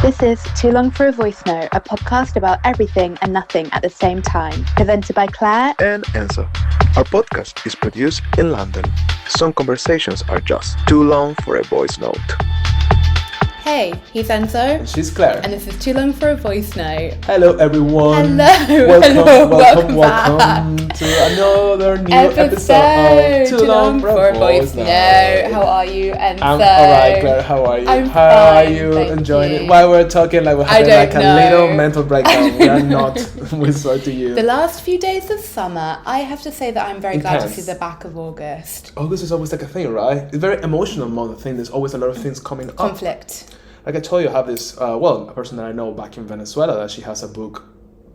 This is Too Long for a Voice Note, a podcast about everything and nothing at the same time, presented by Claire and Enzo. Our podcast is produced in London. Some conversations are just too long for a voice note. Hey, he's Enzo. And she's Claire. And this is Too Long for a Voice Note. Hello, everyone. Welcome to another new episode of Too Long for a Voice Note. How are you, Enzo? I'm alright, Claire. How are you? How are you enjoying it? While we're talking, like we're having like a little mental breakdown. We are not. We swear to you. The last few days of summer, I have to say that I'm very glad to see the back of August. August is always like a thing, right? It's a very emotional month. I think there's always a lot of things coming up. Conflict. Like I told you, I have this, a person that I know back in Venezuela, that she has a book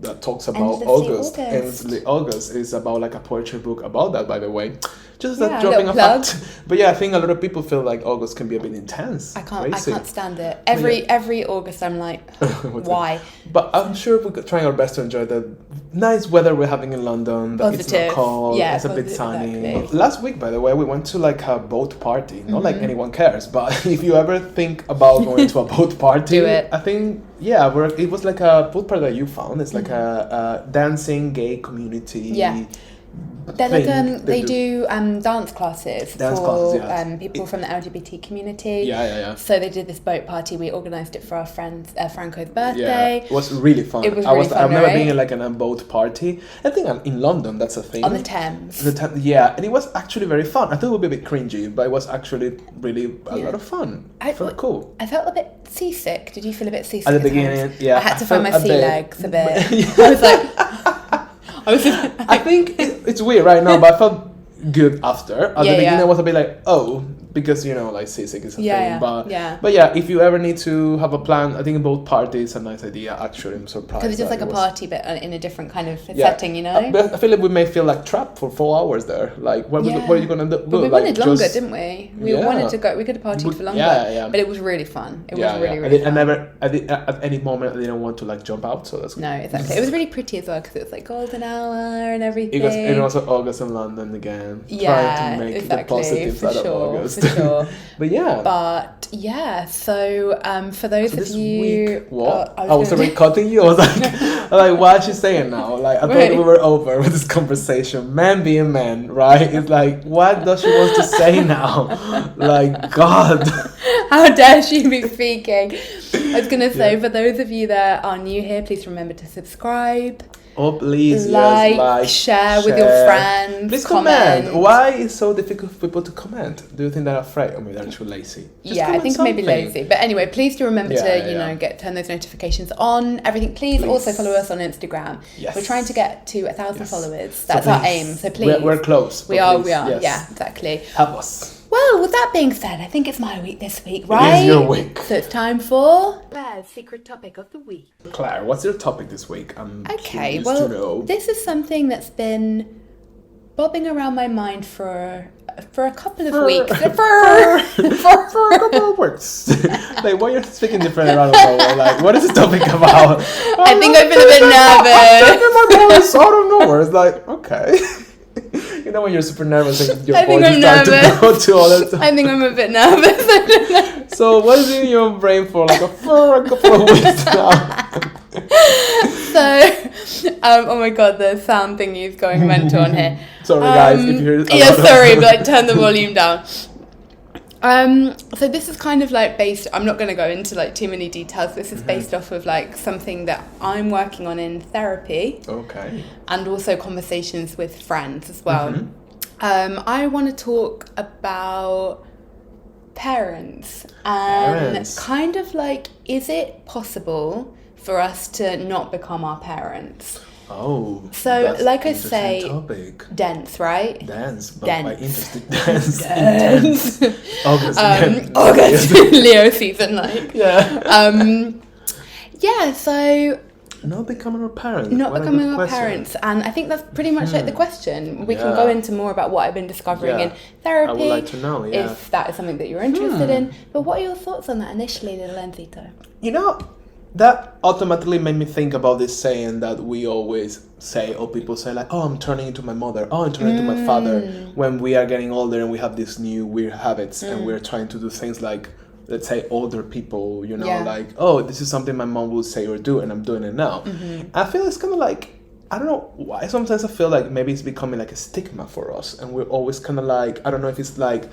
that talks about August. Endlessly August is about like a poetry book about that, by the way. Just dropping a fact. But yeah, I think a lot of people feel like August can be a bit intense. I can't stand it. Every August I'm like, why? But I'm sure we're trying our best to enjoy the nice weather we're having in London. That it's not cold, it's a bit sunny. Exactly. Last week, by the way, we went to like a boat party. Not like anyone cares, but if you ever think about going to a boat party, do it. I think, it was like a boat party that you found. It's like a dancing gay community. Yeah. They're like they do dance classes for people from the LGBT community. Yeah. So they did this boat party. We organised it for our friend Franco's birthday. Yeah, it was really fun. I've never been in like a boat party. I think in London that's a thing. On the Thames. And it was actually very fun. I thought it would be a bit cringy, but it was actually really a lot of fun. I felt cool. I felt a bit seasick. Did you feel a bit seasick? At the beginning, I had to find my sea legs a bit. I was like... I think it's weird right now, but I felt good after. At the beginning, I was a bit like, because like seasick is a thing. But if you ever need to have a plan, I think both parties is a nice idea. Actually, I'm surprised because it's just like a party, but in a different kind of setting, But I feel like we may feel like trapped for 4 hours there. Like, what are you gonna do? But we wanted longer, didn't we? We wanted to go. We could have partied for longer. But it was really fun. It was really fun. I never at any moment I didn't want to like jump out. So that's no, exactly. It was really pretty as well because it was like golden hour and everything. And also August in London again. Trying to make the positives out of August. For sure. But so for those of you... Week, what? I was already cutting you. I was like, what is she saying now? Like, I thought we were over with this conversation. Man being man, right? It's like, what does she want to say now? Like, God. How dare she be speaking? I was going to say, for those of you that are new here, please remember to subscribe. Oh, please, like, share with your friends. Please comment. Why is it so difficult for people to comment? Do you think they're afraid? Or maybe they're too lazy? I think maybe lazy. But anyway, please do remember to turn those notifications on. Everything. Please also follow us on Instagram. Yes. We're trying to get to 1,000 followers. That's our aim. So please. We're close. We are. Yes. Yeah, exactly. Help us. Well, with that being said, I think it's my week this week, right? It is your week. So it's time for Claire's secret topic of the week. Claire, what's your topic this week? I'm curious to know. This is something that's been bobbing around my mind for a couple of weeks. For a couple of weeks. Like, why you're speaking different around the world? Like, what is the topic about? I think I feel a bit nervous. I'm taking my voice out of nowhere. It's like, okay. You know when you're super nervous and your voice starts to go to all that stuff. I think I'm a bit nervous. So what is in your brain for a couple of weeks now? So, oh my god, the sound thingy is going mental on here. Sorry guys, if you hear sorry, but turn the volume down. So this is kind of like based, I'm not going to go into like too many details. This is based off of like something that I'm working on in therapy. Okay. And also conversations with friends as well. I want to talk about parents and kind of like, is it possible for us to not become our parents? Oh, so like I say, topic. Dense, right? Dance, but dense. by interesting dance. August, Leo season, like. So not becoming our parents. Not becoming our parents, and I think that's pretty much like the question. We can go into more about what I've been discovering in therapy. I would like to know, if that is something that you're interested in. But what are your thoughts on that initially, little Enzito? That automatically made me think about this saying that we always say, or people say like, I'm turning into my mother, I'm turning into my father, when we are getting older and we have these new weird habits and we're trying to do things like let's say, older people, you know, Yeah. like, oh, this is something my mom would say or do, and I'm doing it now. I feel it's kind of like, I don't know why, sometimes I feel like maybe it's becoming like a stigma for us, and we're always kind of like, I don't know if it's like,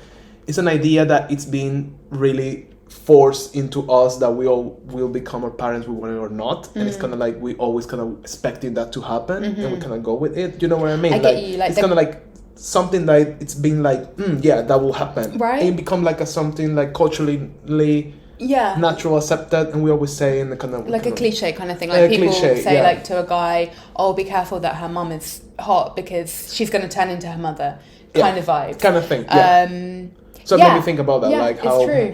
it's an idea that it's being really forced into us that we all will become our parents, we want it or not, and it's kind of like we always kind of expecting that to happen, and we kind of go with it. You know what I mean? I get you. Like it's kind of like something that it's been like, yeah, that will happen, right? And it become like a something like culturally natural, accepted, and we always say in the kind of like a cliche kind of thing. Like people say like to a guy, "Oh, be careful that her mum is hot because she's going to turn into her mother," kind of vibe, kind of thing. Yeah. So it made me think about that, like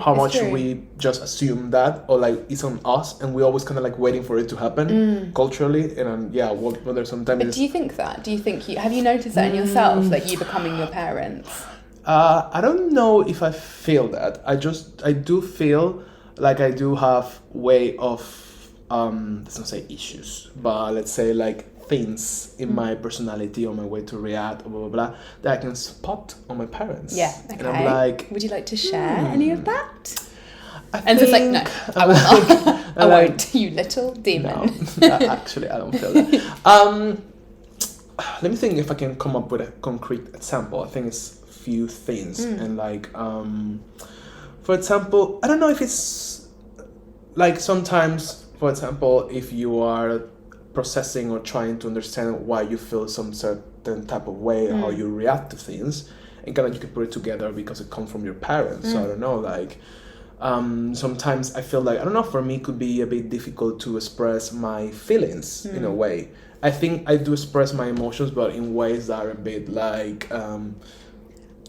how much we just assume that, or like it's on us, and we always kind of like waiting for it to happen culturally, and what there's sometimes. But do you think that? Do you think have you noticed that in yourself, like you becoming your parents? I don't know if I feel that. I do feel like I do have way of let's not say issues, but let's say like things in my personality or my way to react, blah blah blah, that I can spot on my parents. Yeah, okay. And I'm like, would you like to share any of that? And it's like, no, I will not. I won't, you little demon. No, actually, I don't feel that. Let me think if I can come up with a concrete example. I think it's few things, and like, for example, I don't know if it's like sometimes, for example, if you are processing or trying to understand why you feel some certain type of way, how you react to things, and kind of you can put it together because it comes from your parents. So I don't know, like sometimes I feel like, I don't know, for me it could be a bit difficult to express my feelings in a way. I think I do express my emotions, but in ways that are a bit like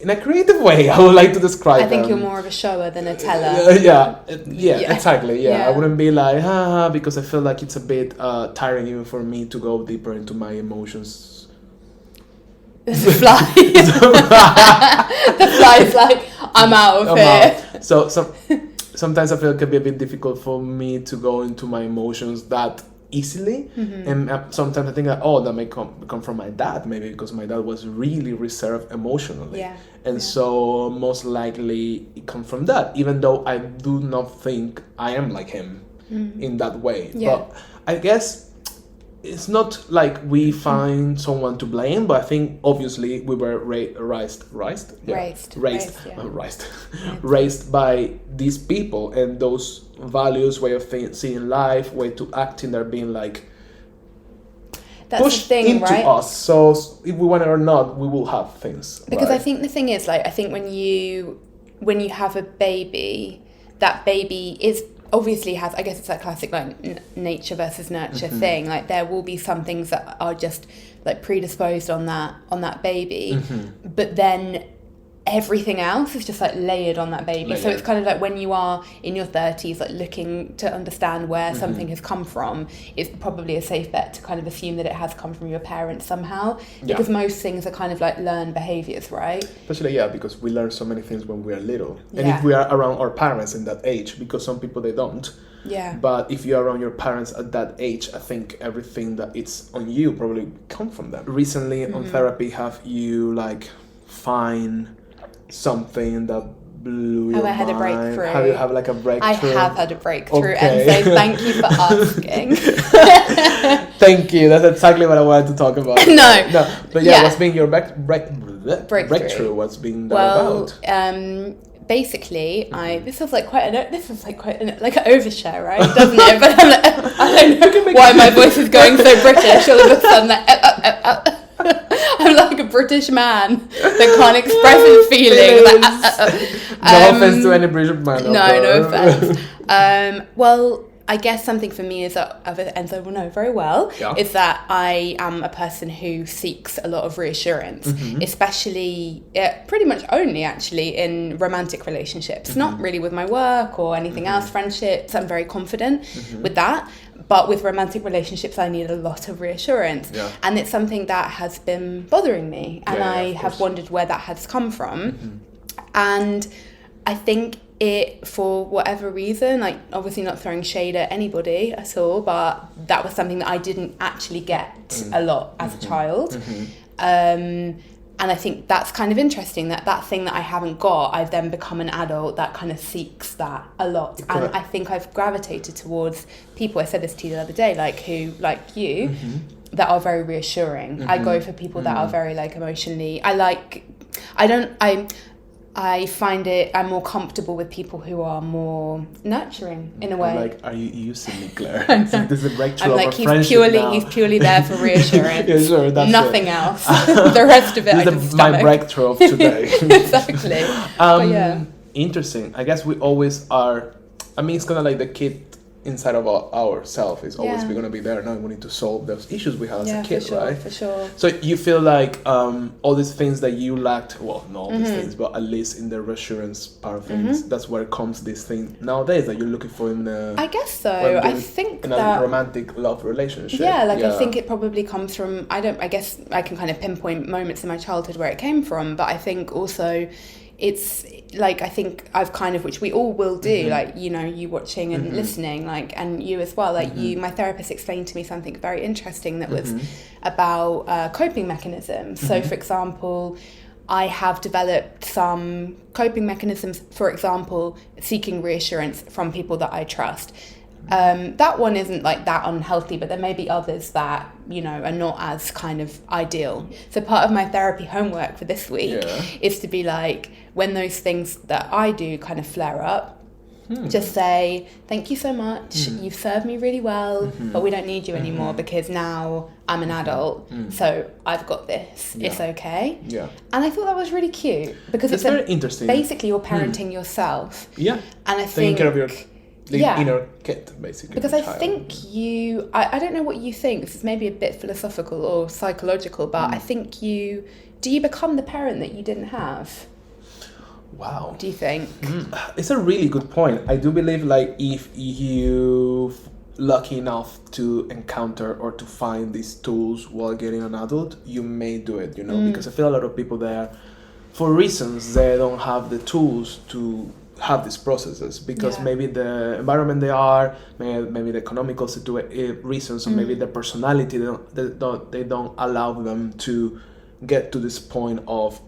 in a creative way, I would like to describe. I think you're more of a shower than a teller. Exactly. Yeah, I wouldn't be like, because I feel like it's a bit tiring even for me to go deeper into my emotions. There's a fly. The fly's like, I'm out of here. So sometimes I feel it can be a bit difficult for me to go into my emotions that easily, and sometimes I think that that may come from my dad, maybe because my dad was really reserved emotionally, and so most likely it comes from that, even though I do not think I am like him in that way. But I guess it's not like we find someone to blame, but I think obviously we were raised by these people, and those values, way of seeing life, way to acting, they're being like pushed into us. So if we want it or not, we will have things. Because I think the thing is, like, I think when you have a baby, that baby is obviously has, I guess it's that classic like nature versus nurture thing. Like there will be some things that are just like predisposed on that baby, but then everything else is just like layered on that baby. So it's kind of like when you are in your 30s, like looking to understand where something has come from, it's probably a safe bet to kind of assume that it has come from your parents somehow, because most things are kind of like learned behaviors, right? Especially because we learn so many things when we are little, and if we are around our parents in that age, because some people they don't. But if you're around your parents at that age, I think everything that it's on you probably come from them. Recently on therapy, have you like find something that blew your mind? Have I had a breakthrough? Have you had like a breakthrough? I have had a breakthrough, and so thank you for asking. Thank you. That's exactly what I wanted to talk about. No. But what's been your breakthrough? What's been that about? Basically, this was like quite an overshare, right? Doesn't it? But I'm like, I don't know why my voice is going so British all of a sudden. Like, I'm like a British man that can't express his feelings. No offense to any British man. No offense. Well, I guess something for me is that, as Enzo will know very well, is that I am a person who seeks a lot of reassurance, especially, pretty much only actually in romantic relationships, not really with my work or anything else, friendships. I'm very confident with that. But with romantic relationships, I need a lot of reassurance. And it's something that has been bothering me. And I have wondered where that has come from. And I think it, for whatever reason, like obviously not throwing shade at anybody at all, but that was something that I didn't actually get a lot as a child. And I think that's kind of interesting, that thing that I haven't got, I've then become an adult that kind of seeks that a lot. And I think I've gravitated towards people, I said this to you the other day, like who, like you, that are very reassuring. I go for people that are very like emotionally, I find I'm more comfortable with people who are more nurturing in a way. Like, are you using me, Claire? This is a breakthrough I'm like, of our friendship now. He's purely there for reassurance. Yeah, sure, that's nothing else. The rest of it, this I is just my breakthrough of today. Exactly. But yeah. Interesting. I guess we always are. I mean, it's kind of like the kid inside of ourselves is always going to be there. Now we need to solve those issues we had as a kid, right? For sure. So you feel like all these things that you lacked, well, not all these things, but at least in the reassurance part of things, that's where comes this thing nowadays that you're looking for in a... I guess so. I think in that... a romantic love relationship. Yeah, I think it probably comes from... I guess I can kind of pinpoint moments in my childhood where it came from, but I think also... It's like, I think I've kind of, which we all will do, like, you know, you watching and listening, like, and you as well, like my therapist explained to me something very interesting that was about coping mechanisms. So, for example, I have developed some coping mechanisms, for example, seeking reassurance from people that I trust. That one isn't like that unhealthy, but there may be others that, you know, are not as kind of ideal. So part of my therapy homework for this week is to be like, when those things that I do kind of flare up, just say, thank you so much, you've served me really well, but we don't need you anymore because now I'm an adult, so I've got this, it's okay. Yeah. And I thought that was really cute because it's very interesting. Basically you're parenting yourself. Yeah. And I taking think... care of your inner kid, basically. Because I think I don't know what you think, this is maybe a bit philosophical or psychological, but I think do you become the parent that you didn't have? Wow. Do you think? It's a really good point. I do believe, like, if you're lucky enough to encounter or to find these tools while getting an adult, you may do it, you know, because I feel a lot of people there, for reasons, they don't have the tools to have these processes because maybe the environment they are, maybe the economical reasons, or maybe the personality, they don't allow them to get to this point of,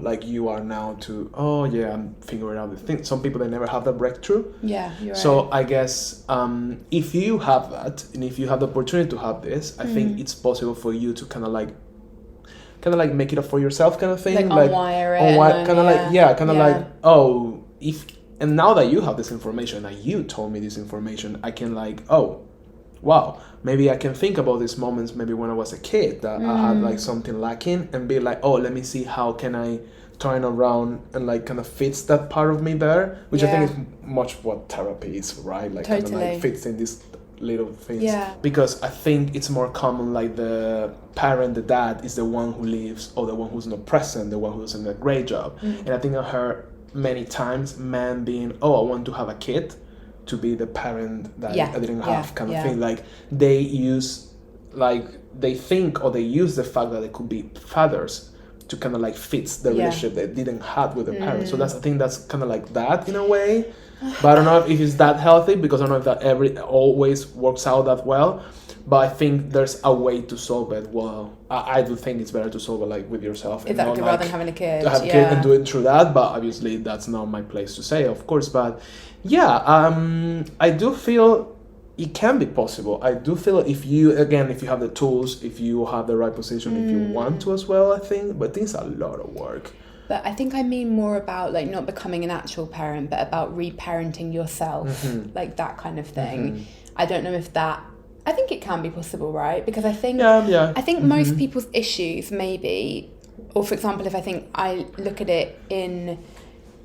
like you are now, to I'm figuring out the thing. Some people, they never have that breakthrough. Yeah, you're right. So I guess if you have that, and if you have the opportunity to have this, I think it's possible for you to kind of like make it up for yourself, kind of thing, like unwire it, and now that you have this information, that you told me this information, I can like, wow, maybe I can think about these moments maybe when I was a kid that I had like something lacking, and be like, let me see how can I turn around and like kind of fits that part of me there, which I think is much what therapy is, right? Like kind of like fits in these little things. Yeah. Because I think it's more common, like the parent, the dad is the one who leaves, or the one who's not present, the one who's doing a great job. And I think I heard many times men being, I want to have a kid to be the parent that I didn't have, kind of thing. Like they use, like they think, or they use the fact that they could be fathers to kind of like fits the relationship they didn't have with the parents. So I think that's kind of like that in a way. But I don't know if it's that healthy, because I don't know if that always works out that well. But I think there's a way to solve it. Well, I do think it's better to solve it like with yourself. Exactly, rather than having a kid. To have a kid and do it through that. But obviously that's not my place to say, of course. But I do feel it can be possible. I do feel if you have the tools, if you have the right position, if you want to as well, I think. But it's a lot of work. But I think I mean more about like not becoming an actual parent, but about reparenting yourself, like that kind of thing. I don't know if that... I think it can be possible, right? Because I think I think most people's issues maybe, or for example, if I look at it in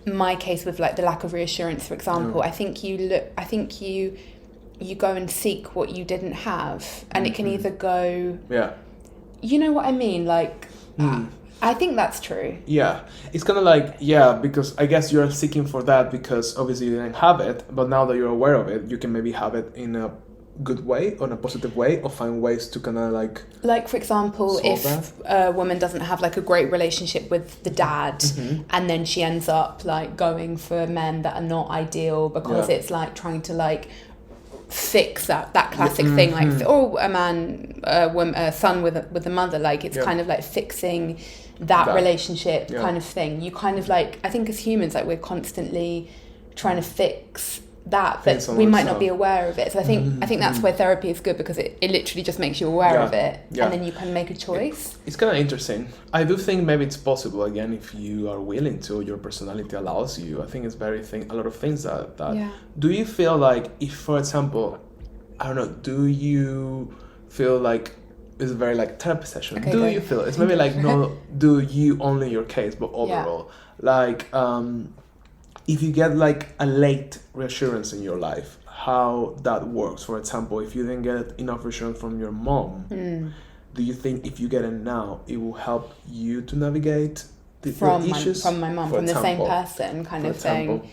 my case with like the lack of reassurance, for example, I think you go and seek what you didn't have, and it can either go, you know what I mean, like I think that's true. Yeah, it's kind of like, because I guess you're seeking for that because obviously you didn't have it, but now that you're aware of it, you can maybe have it in a good way, or in a positive way, or find ways to kind of like for example, if a woman doesn't have like a great relationship with the dad, and then she ends up like going for men that are not ideal because it's like trying to like fix that classic thing, like, or a man, a son with a mother, like, it's kind of like fixing that relationship kind of thing. You kind of like, I think as humans, like, we're constantly trying to fix that, but we might not be aware of it. So I think that's where therapy is good, because it literally just makes you aware of it, and then you can make a choice. It's kind of interesting. I do think maybe it's possible, again, if you are willing to, your personality allows you. I think it's a lot of things that do you feel like, if, for example, I don't know, do you feel like it's very like therapy session? Okay, do you feel it's maybe like, no, do you only in your case, but overall, like, if you get like a late reassurance in your life, how that works? For example, if you didn't get enough reassurance from your mom, do you think if you get it now, it will help you to navigate the issues? From my mom, from the same person kind of thing?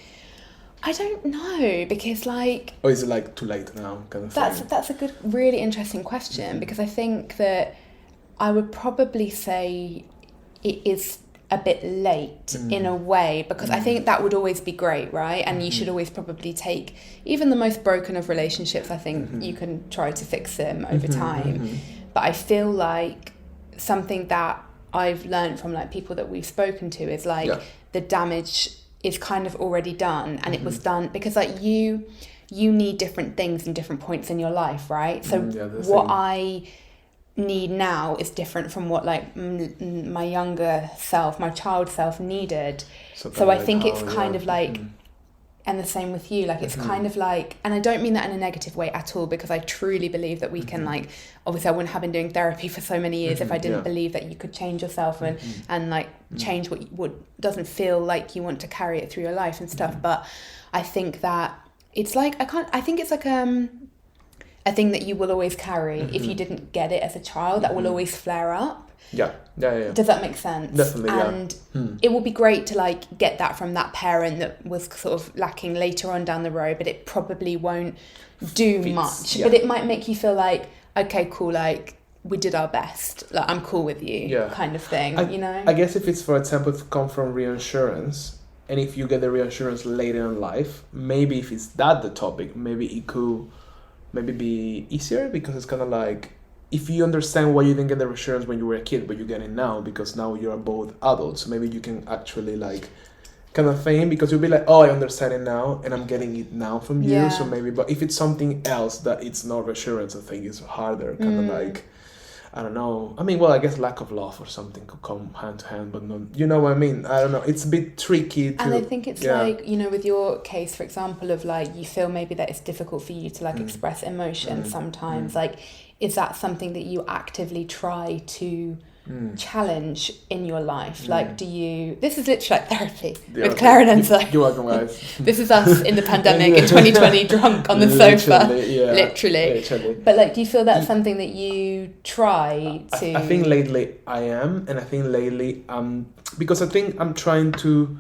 I don't know, because like... Or is it like too late now kind of thing? That's a good, really interesting question, because I think that I would probably say it is a bit late in a way, because I think that would always be great, right? And you should always probably take, even the most broken of relationships, I think you can try to fix them over time. But I feel like something that I've learned from like people that we've spoken to is like the damage is kind of already done, and it was done because like you need different things in different points in your life, right? So what I need now is different from what like my younger self, my child self needed. So I think it's kind of like, and the same with you, like it's kind of like, and I don't mean that in a negative way at all, because I truly believe that we can like, obviously I wouldn't have been doing therapy for so many years if I didn't believe that you could change yourself and like change what doesn't feel like you want to carry it through your life and stuff. But I think that it's like, I think it's like a thing that you will always carry if you didn't get it as a child, that will always flare up. Yeah. Does that make sense? Definitely, and it will be great to like get that from that parent that was sort of lacking later on down the road, but it probably won't do much. But it might make you feel like, okay, cool, like we did our best, like I'm cool with you, kind of thing, you know? I guess if it's, for example, to come from reassurance, and if you get the reassurance later in life, maybe if it's that the topic, maybe it could maybe be easier, because it's kind of like, if you understand why you didn't get the reassurance when you were a kid, but you get it now because now you're both adults, maybe you can actually like kind of thing, because you'll be like, oh, I understand it now and I'm getting it now from you. So maybe, but if it's something else that it's not reassurance, I think it's harder, kind of like, I don't know. I mean, well, I guess lack of love or something could come hand to hand, but no, you know what I mean? I don't know. It's a bit tricky to... And I think it's like, you know, with your case, for example, of like, you feel maybe that it's difficult for you to like express emotion sometimes. Like, is that something that you actively try to challenge in your life? Like, do you... This is literally like therapy with Claire and Enzo. You're welcome, guys. This is us in the pandemic in 2020, drunk on the sofa. Literally. But like, do you feel that's something that you try to... I think lately I am, and I think lately because I think I'm trying to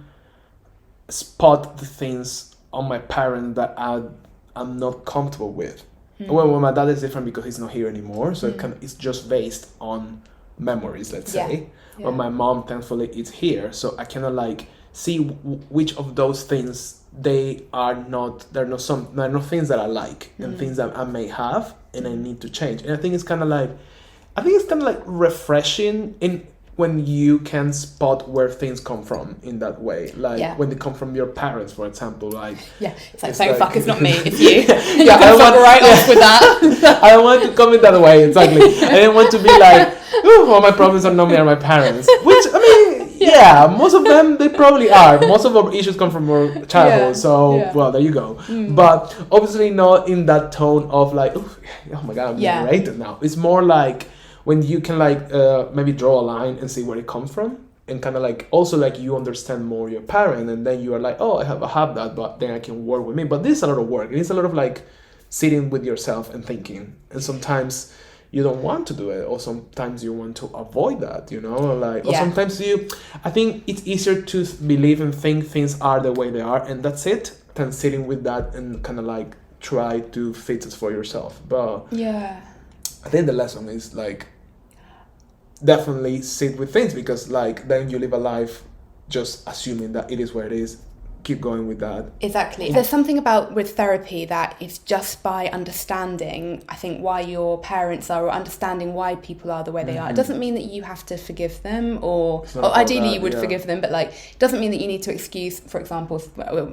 spot the things on my parents that I'm not comfortable with. Well, my dad is different because he's not here anymore, so it's just based on memories, let's say. But my mom, thankfully, is here, so I cannot like see which of those things they're not things that I like, and things that I may have and I need to change. And I think it's kind of like refreshing in when you can spot where things come from in that way, like when they come from your parents, for example, like it's like saying fuck, it's not me, it's you. You can fuck right off with that. I don't want to come in that way, exactly. I didn't want to be like, all my problems are not me, are my parents, which I mean, most of them they probably are. Most of our issues come from our childhood, well, there you go. But obviously not in that tone of like, oh my god, I'm being rated now. It's more like when you can like maybe draw a line and see where it comes from, and kind of like also like you understand more your parent, and then you are like, oh, I have that, but then I can work with me. But this is a lot of work. It's a lot of like sitting with yourself and thinking, and sometimes you don't want to do it, or sometimes you want to avoid that, you know, like, or sometimes I think it's easier to believe and think things are the way they are and that's it, than sitting with that and kind of like try to fix it for yourself. But I think the lesson is like definitely sit with things, because like then you live a life just assuming that it is where it is, keep going with that. Exactly. There's something about with therapy that it's just by understanding, I think, why your parents are, or understanding why people are the way they are. It doesn't mean that you have to forgive them, or ideally you would forgive them, but like it doesn't mean that you need to excuse, for example,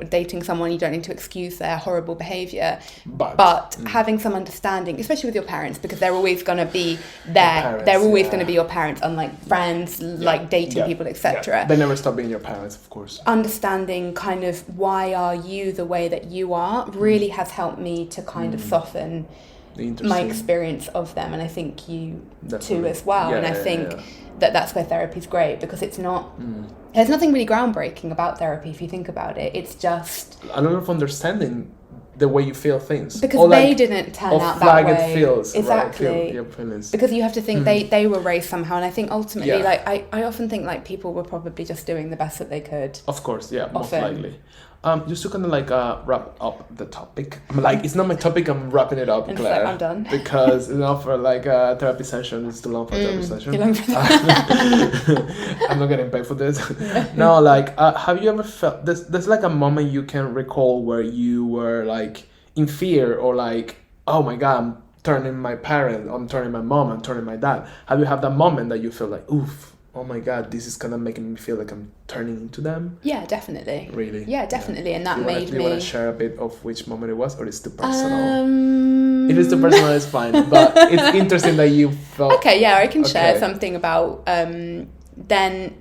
dating someone, you don't need to excuse their horrible behaviour. But having some understanding, especially with your parents, because they're always going to be there. Parents, they're always going to be your parents, unlike friends, like dating people, etc. They never stop being your parents, of course. Understanding kind of why are you the way that you are really has helped me to kind of soften my experience of them, and I think you too as well. And I think that's where therapy's great, because it's not there's nothing really groundbreaking about therapy if you think about it. It's just a lot of understanding the way you feel things, because or they didn't turn out that way. It feels, exactly, right? Because you have to think they were raised somehow, and I think ultimately, like I often think like people were probably just doing the best that they could. Of course, most likely. Just to kind of like wrap up the topic. I'm like, it's not my topic. I'm wrapping it up, Claire. I'm done because for like a therapy session. It's too long for a therapy session. Too long for that. I'm not getting paid for this. No, like, have you ever felt there's like a moment you can recall where you were like in fear, or like, oh my God, I'm turning my parent, I'm turning my mom, I'm turning my dad. Have you had that moment that you feel like, oof, oh my God, this is kind of making me feel like I'm turning into them? Yeah, definitely. Really? Yeah, definitely. And that do you want to share a bit of which moment it was, or it's too personal? If it's too personal, it's fine. But it's interesting that you felt... Okay, yeah, I can share something about then,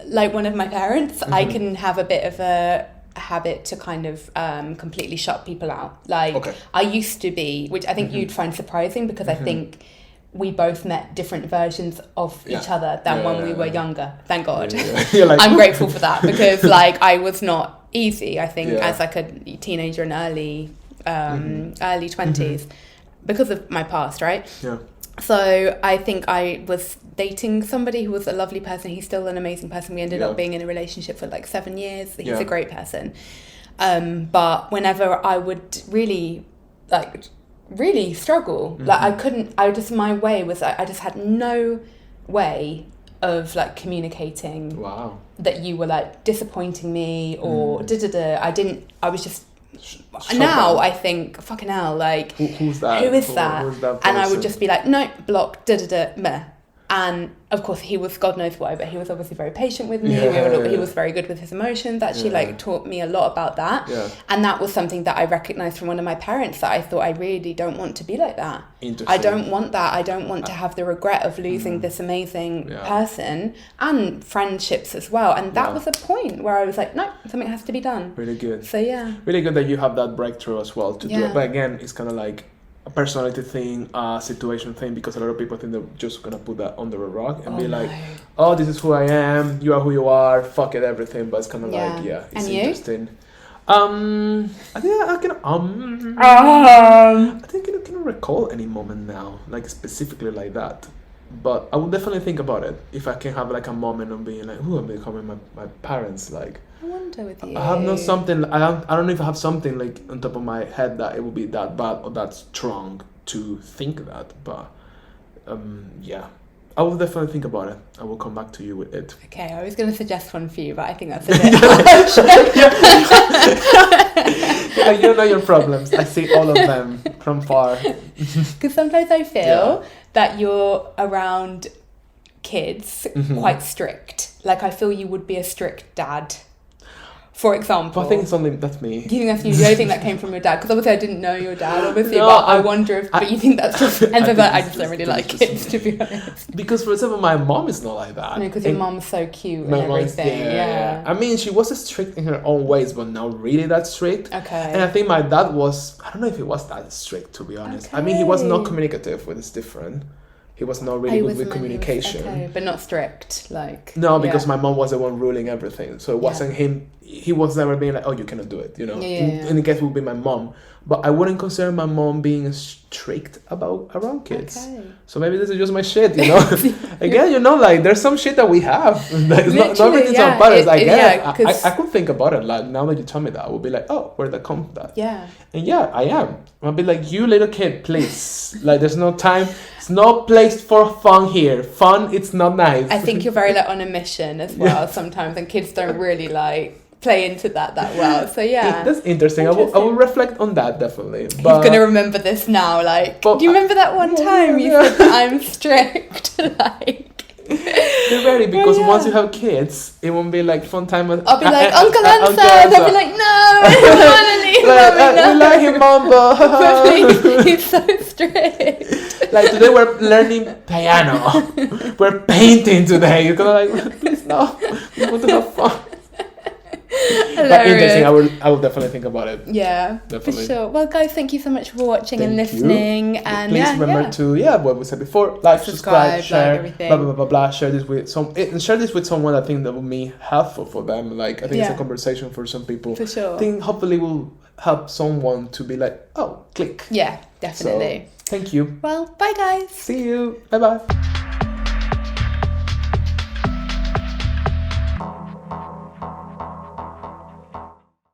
like one of my parents, I can have a bit of a habit to kind of completely shut people out. Like, I used to be, which I think you'd find surprising, because I think we both met different versions of each other than when we were younger. Thank God. Like, I'm grateful for that, because like I was not easy, I think, as like a teenager in early 20s because of my past, right? Yeah. So I think I was dating somebody who was a lovely person. He's still an amazing person. We ended up being in a relationship for like 7 years. He's a great person. But whenever I would really struggle, like my way was I just had no way of like communicating that you were like disappointing me or I was just now I think fucking hell, like who's that? Who is that? And I would just be like, no, block, meh. And of course he was, God knows why, but he was obviously very patient with me. He was very good with his emotions. Actually, like taught me a lot about that. Yeah. And that was something that I recognized from one of my parents, that I thought, I really don't want to be like that. I don't want that. I don't want to have the regret of losing this amazing person, and friendships as well. And that was a point where I was like, no, something has to be done. Really good. So really good that you have that breakthrough as well to do it. But again, it's kind of like a personality thing, a situation thing, because a lot of people think they're just gonna put that under a rock and be like, oh, this is who I am, you are who you are, fuck it, everything. But it's kind of like, it's interesting. I think I can recall any moment now, like specifically like that. But I would definitely think about it if I can have like a moment of being like, "Ooh, I'm becoming my parents." Like, I wonder with you. I have no something. I don't know if I have something like on top of my head that it would be that bad or that strong to think that. But I will definitely think about it. I will come back to you with it. Okay, I was going to suggest one for you, but I think that's a bit you don't know your problems. I see all of them from far. Because sometimes I feel that you're around kids quite strict. Like, I feel you would be a strict dad. For example. I think it's only that's me. Do you think that's you? Do you think that came from your dad? Because obviously I didn't know your dad, obviously, but I wonder if... But you think that's just... And so I just don't really like kids, to be honest. Because, for example, my mom is not like that. No, because your mom's so cute and everything. Yeah. I mean, she was strict in her own ways, but not really that strict. Okay. And I think my dad was... I don't know if he was that strict, to be honest. Okay. I mean, he was not communicative, but it's different. He was not really good with communication. But not strict, like... No, because my mom was the one ruling everything. So it wasn't him... He was never being like, oh, you cannot do it, you know? In the case, it would be my mom. But I wouldn't consider my mom being strict around kids. Okay. So maybe this is just my shit, you know? Again, you know, like, there's some shit that we have. Not everything's our parents. I could think about it. Like, now that you tell me that, I would be like, oh, where'd that come from that? Yeah. And I am. I'll be like, you little kid, please. Like, there's no time. It's no place for fun here. Fun, it's not nice. I think you're very, like, on a mission as well sometimes. And kids don't really, like... play into that well. So yeah, that's interesting. I will reflect on that definitely. But he's gonna remember this now. Like, do you remember that one time you said that I'm strict? Like. Be ready, because once you have kids, it won't be like fun time. I'll be like, Uncle Ansa, and they'll be like, no, I don't want to leave we like him, Mom, but he's so strict. Like today we're learning piano, we're painting today. You're gonna like, please no, we want to have fun. But interesting. I will definitely think about it. Yeah, definitely. For sure. Well, guys, thank you so much for watching and listening. And please remember to what we said before: like, subscribe, share, everything. Blah blah blah blah. Share this with someone. I think that will be helpful for them. Like, I think it's a conversation for some people. For sure. I think hopefully will help someone to be like, oh, click. Yeah, definitely. So, thank you. Well, bye guys. See you. Bye bye.